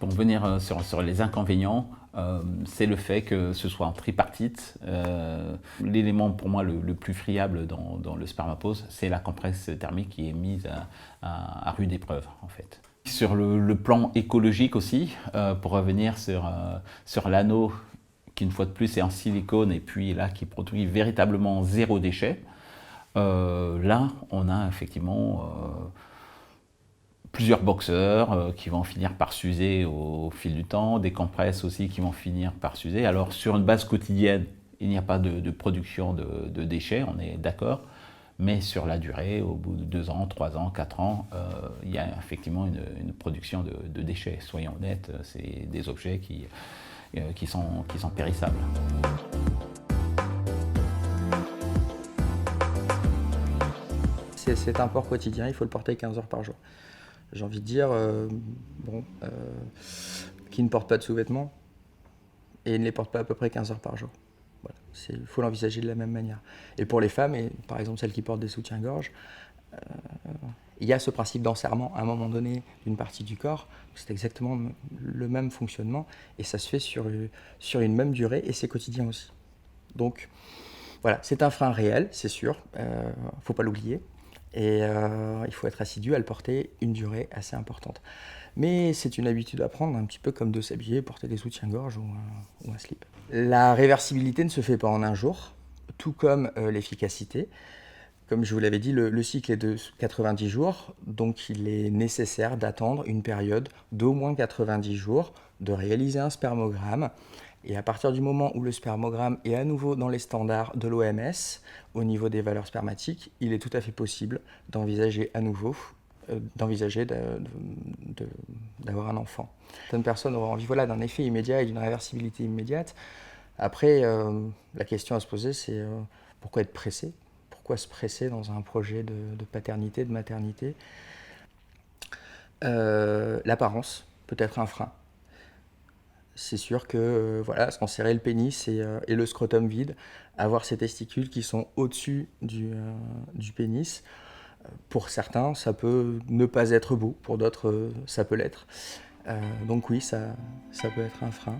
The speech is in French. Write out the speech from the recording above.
Pour venir sur les inconvénients, c'est le fait que ce soit en tripartite. L'élément pour moi le plus friable dans le spermapose, c'est la compresse thermique qui est mise à rude épreuve en fait. Sur le plan écologique aussi, pour revenir sur l'anneau qui une fois de plus est en silicone et puis là qui produit véritablement zéro déchet, là on a effectivement plusieurs boxeurs qui vont finir par s'user au fil du temps, des compresses aussi qui vont finir par s'user. Alors sur une base quotidienne, il n'y a pas de production de déchets, on est d'accord, mais sur la durée, au bout de 2 ans, 3 ans, 4 ans, il y a effectivement une production de déchets. Soyons honnêtes, c'est des objets qui sont périssables. C'est un port quotidien, il faut le porter 15 heures par jour. J'ai envie de dire, qui ne porte pas de sous-vêtements et ne les porte pas à peu près 15 heures par jour. Voilà. Il faut l'envisager de la même manière. Et pour les femmes, et par exemple celles qui portent des soutiens-gorge, il y a ce principe d'enserrement à un moment donné d'une partie du corps. C'est exactement le même fonctionnement et ça se fait sur une même durée et c'est quotidien aussi. Donc voilà, c'est un frein réel, c'est sûr, il ne faut pas l'oublier. Et il faut être assidu à le porter une durée assez importante. Mais c'est une habitude à prendre, un petit peu comme de s'habiller, porter des soutiens-gorge ou un slip. La réversibilité ne se fait pas en un jour, tout comme l'efficacité. Comme je vous l'avais dit, le cycle est de 90 jours, donc il est nécessaire d'attendre une période d'au moins 90 jours, de réaliser un spermogramme. Et à partir du moment où le spermogramme est à nouveau dans les standards de l'OMS, au niveau des valeurs spermatiques, il est tout à fait possible d'envisager à nouveau d'avoir un enfant. Certaines personnes auront envie d'un effet immédiat et d'une réversibilité immédiate. Après, la question à se poser, c'est pourquoi être pressé ? Pourquoi se presser dans un projet de paternité, de maternité ? L'apparence peut être un frein. C'est sûr que s'enserrer le pénis et le scrotum vide, avoir ces testicules qui sont au-dessus du pénis, pour certains, ça peut ne pas être beau, pour d'autres, ça peut l'être. Donc oui, ça peut être un frein.